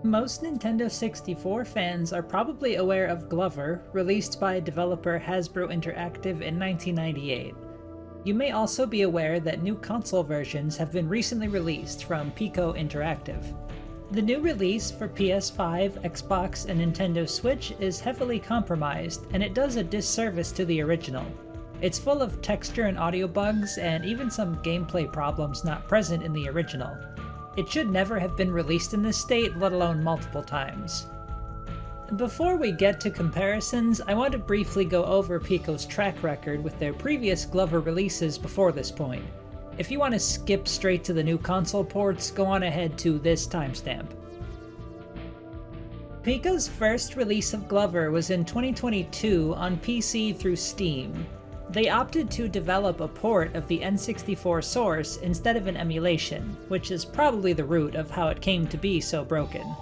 Most Nintendo 64 fans are probably aware of Glover, released by developer Hasbro Interactive in 1998. You may also be aware that new console versions have been recently released from Piko Interactive. The new release for PS5, Xbox, and Nintendo Switch is heavily compromised, and it does a disservice to the original. It's full of texture and audio bugs, and even some gameplay problems not present in the original. It should never have been released in this state, let alone multiple times. Before we get to comparisons, I want to briefly go over Pico's track record with their previous Glover releases before this point. If you want to skip straight to the new console ports, go on ahead to this timestamp. Pico's first release of Glover was in 2022 on PC through Steam. They opted to develop a port of the N64 source instead of an emulation, which is probably the root of how it came to be so broken.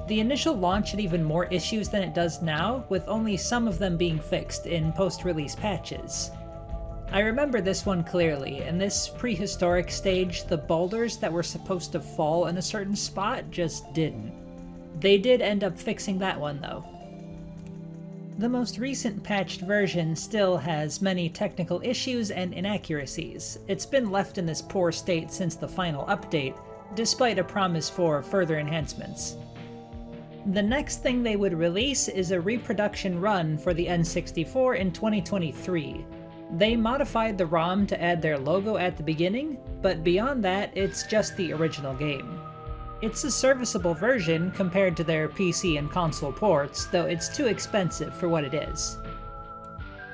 The initial launch had even more issues than it does now, with only some of them being fixed in post-release patches. I remember this one clearly. In this prehistoric stage, the boulders that were supposed to fall in a certain spot just didn't. They did end up fixing that one though. The most recent patched version still has many technical issues and inaccuracies. It's been left in this poor state since the final update, despite a promise for further enhancements. The next thing they would release is a reproduction run for the N64 in 2023. They modified the ROM to add their logo at the beginning, but beyond that, it's just the original game. It's a serviceable version compared to their PC and console ports, though it's too expensive for what it is.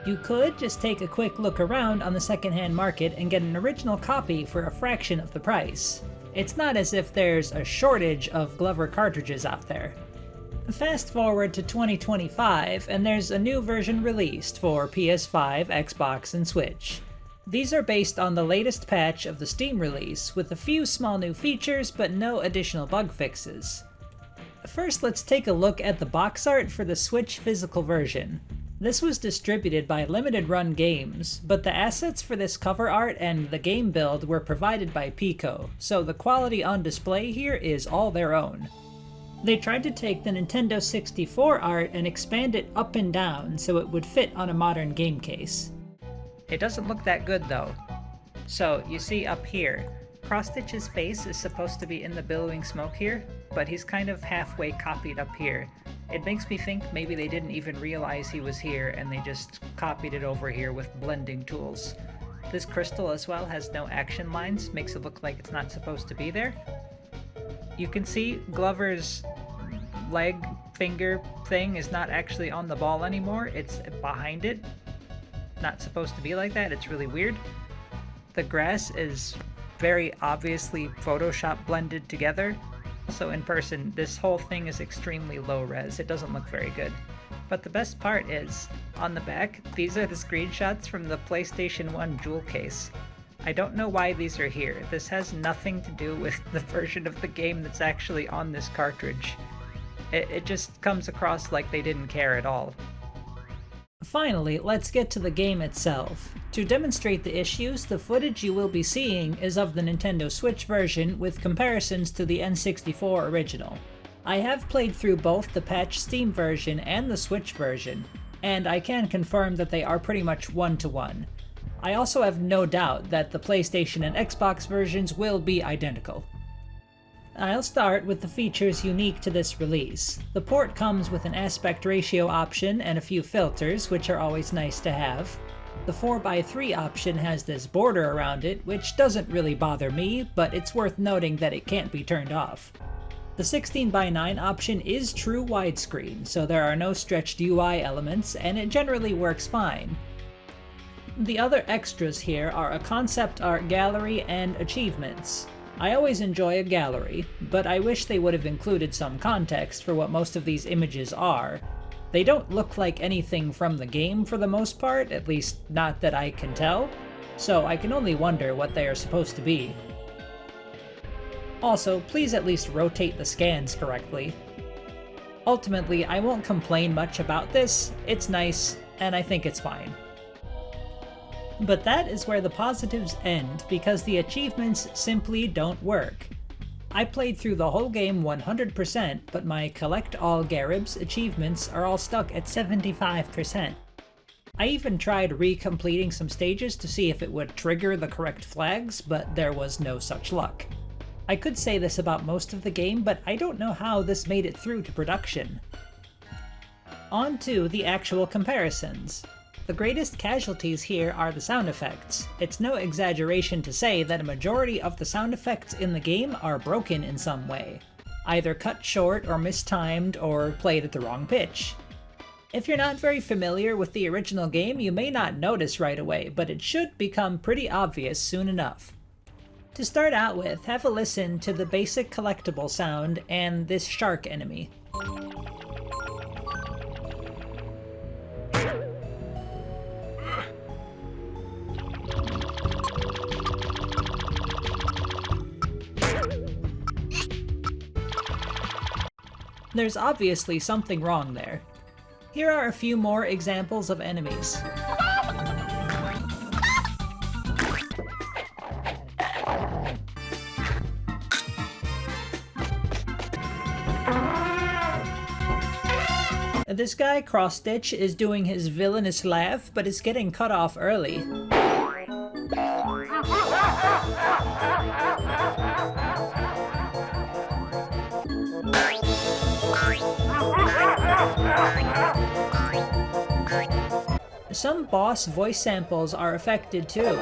You could just take a quick look around on the secondhand market and get an original copy for a fraction of the price. It's not as if there's a shortage of Glover cartridges out there. Fast forward to 2025, and there's a new version released for PS5, Xbox, and Switch. These are based on the latest patch of the Steam release, with a few small new features but no additional bug fixes. First, let's take a look at the box art for the Switch physical version. This was distributed by Limited Run Games, but the assets for this cover art and the game build were provided by Piko, so the quality on display here is all their own. They tried to take the Nintendo 64 art and expand it up and down so it would fit on a modern game case. It doesn't look that good though. So, you see up here, Cross-Stitch's face is supposed to be in the billowing smoke here, but he's kind of halfway copied up here. It makes me think maybe they didn't even realize he was here and they just copied it over here with blending tools. This crystal as well has no action lines, makes it look like it's not supposed to be there. You can see Glover's leg finger thing is not actually on the ball anymore, it's behind it. Not supposed to be like that, it's really weird. The grass is very obviously Photoshop blended together. Also in person, this whole thing is extremely low res, it doesn't look very good. But the best part is, on the back, these are the screenshots from the PlayStation 1 jewel case. I don't know why these are here. This has nothing to do with the version of the game that's actually on this cartridge. It just comes across like they didn't care at all. Finally, let's get to the game itself. To demonstrate the issues, the footage you will be seeing is of the Nintendo Switch version with comparisons to the N64 original. I have played through both the patched Steam version and the Switch version, and I can confirm that they are pretty much one-to-one. I also have no doubt that the PlayStation and Xbox versions will be identical. I'll start with the features unique to this release. The port comes with an aspect ratio option and a few filters, which are always nice to have. The 4x3 option has this border around it, which doesn't really bother me, but it's worth noting that it can't be turned off. The 16:9 option is true widescreen, so there are no stretched UI elements, and it generally works fine. The other extras here are a concept art gallery and achievements. I always enjoy a gallery, but I wish they would have included some context for what most of these images are. They don't look like anything from the game for the most part, at least not that I can tell, so I can only wonder what they are supposed to be. Also, please at least rotate the scans correctly. Ultimately, I won't complain much about this, it's nice, and I think it's fine. But that is where the positives end, because the achievements simply don't work. I played through the whole game 100%, but my Collect All Garibs achievements are all stuck at 75%. I even tried recompleting some stages to see if it would trigger the correct flags, but there was no such luck. I could say this about most of the game, but I don't know how this made it through to production. On to the actual comparisons. The greatest casualties here are the sound effects. It's no exaggeration to say that a majority of the sound effects in the game are broken in some way, either cut short or mistimed or played at the wrong pitch. If you're not very familiar with the original game, you may not notice right away, but it should become pretty obvious soon enough. To start out with, have a listen to the basic collectible sound and this shark enemy. There's obviously something wrong there. Here are a few more examples of enemies. This guy, Cross Stitch, is doing his villainous laugh, but is getting cut off early. Some boss voice samples are affected too.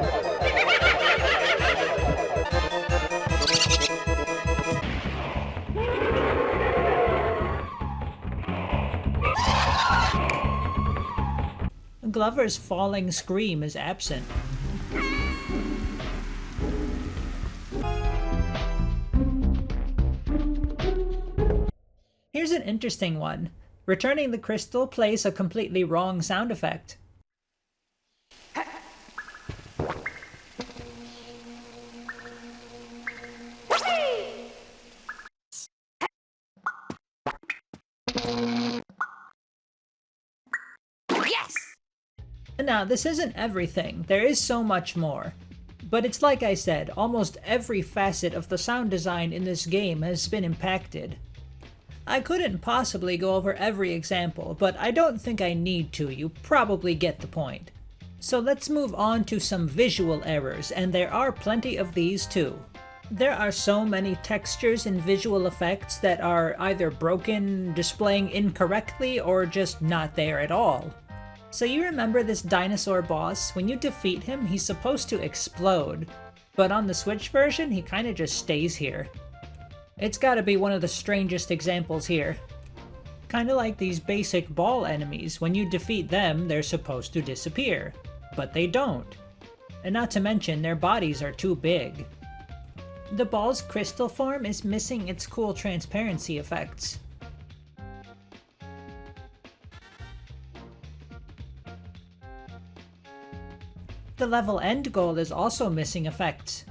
Glover's falling scream is absent. Here's an interesting one. Returning the crystal plays a completely wrong sound effect. Now, this isn't everything, there is so much more. But it's like I said, almost every facet of the sound design in this game has been impacted. I couldn't possibly go over every example, but I don't think I need to, you probably get the point. So let's move on to some visual errors, and there are plenty of these too. There are so many textures and visual effects that are either broken, displaying incorrectly, or just not there at all. So you remember this dinosaur boss? When you defeat him, he's supposed to explode, but on the Switch version, he kinda just stays here. It's gotta be one of the strangest examples here. Kinda like these basic ball enemies, when you defeat them, they're supposed to disappear, but they don't. And not to mention, their bodies are too big. The ball's crystal form is missing its cool transparency effects. The level end goal is also missing effects.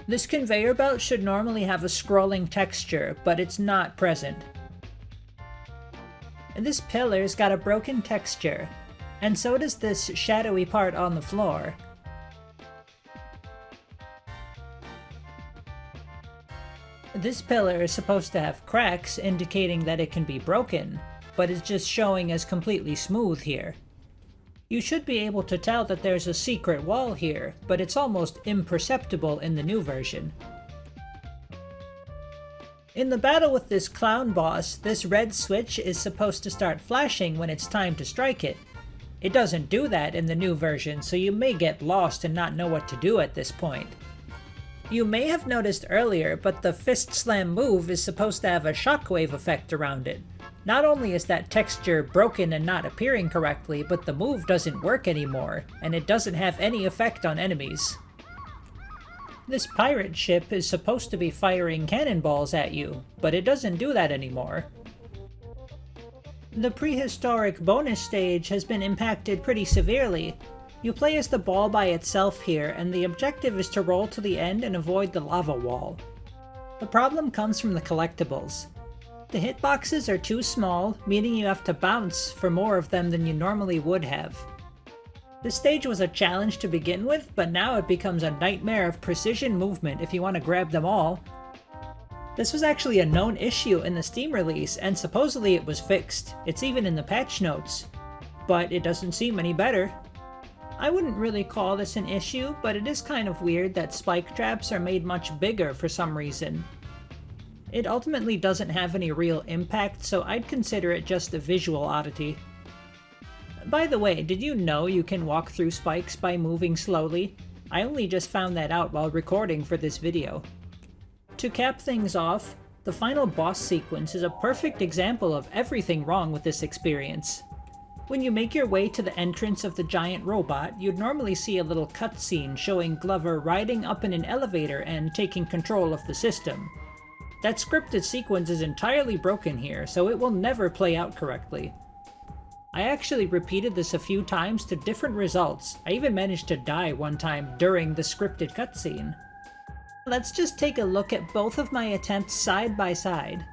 This conveyor belt should normally have a scrolling texture, but it's not present. And this pillar's got a broken texture, and so does this shadowy part on the floor. This pillar is supposed to have cracks indicating that it can be broken, but it's just showing as completely smooth here. You should be able to tell that there's a secret wall here, but it's almost imperceptible in the new version. In the battle with this clown boss, this red switch is supposed to start flashing when it's time to strike it. It doesn't do that in the new version, so you may get lost and not know what to do at this point. You may have noticed earlier, but the fist slam move is supposed to have a shockwave effect around it. Not only is that texture broken and not appearing correctly, but the move doesn't work anymore, and it doesn't have any effect on enemies. This pirate ship is supposed to be firing cannonballs at you, but it doesn't do that anymore. The prehistoric bonus stage has been impacted pretty severely. You play as the ball by itself here, and the objective is to roll to the end and avoid the lava wall. The problem comes from the collectibles. The hitboxes are too small, meaning you have to bounce for more of them than you normally would have. This stage was a challenge to begin with, but now it becomes a nightmare of precision movement if you want to grab them all. This was actually a known issue in the Steam release, and supposedly it was fixed. It's even in the patch notes. But it doesn't seem any better. I wouldn't really call this an issue, but it is kind of weird that spike traps are made much bigger for some reason. It ultimately doesn't have any real impact, so I'd consider it just a visual oddity. By the way, did you know you can walk through spikes by moving slowly? I only just found that out while recording for this video. To cap things off, the final boss sequence is a perfect example of everything wrong with this experience. When you make your way to the entrance of the giant robot, you'd normally see a little cutscene showing Glover riding up in an elevator and taking control of the system. That scripted sequence is entirely broken here, so it will never play out correctly. I actually repeated this a few times to different results. I even managed to die one time during the scripted cutscene. Let's just take a look at both of my attempts side by side.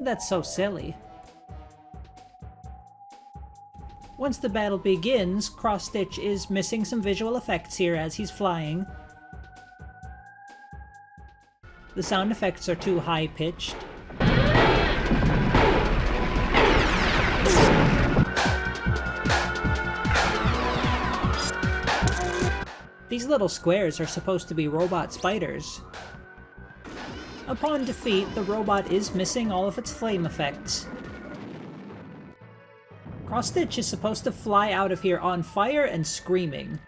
That's so silly. Once the battle begins, Cross-Stitch is missing some visual effects here as he's flying. The sound effects are too high-pitched. These little squares are supposed to be robot spiders. Upon defeat, the robot is missing all of its flame effects. Cross-Stitch is supposed to fly out of here on fire and screaming.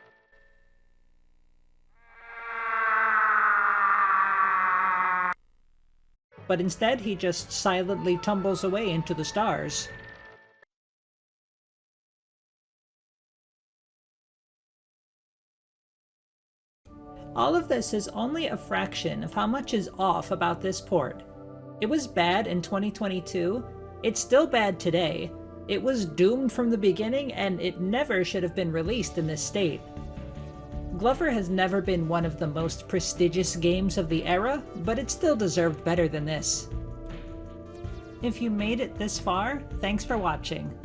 But instead, he just silently tumbles away into the stars. All of this is only a fraction of how much is off about this port. It was bad in 2022, it's still bad today, it was doomed from the beginning, and it never should have been released in this state. Glover has never been one of the most prestigious games of the era, but it still deserved better than this. If you made it this far, thanks for watching.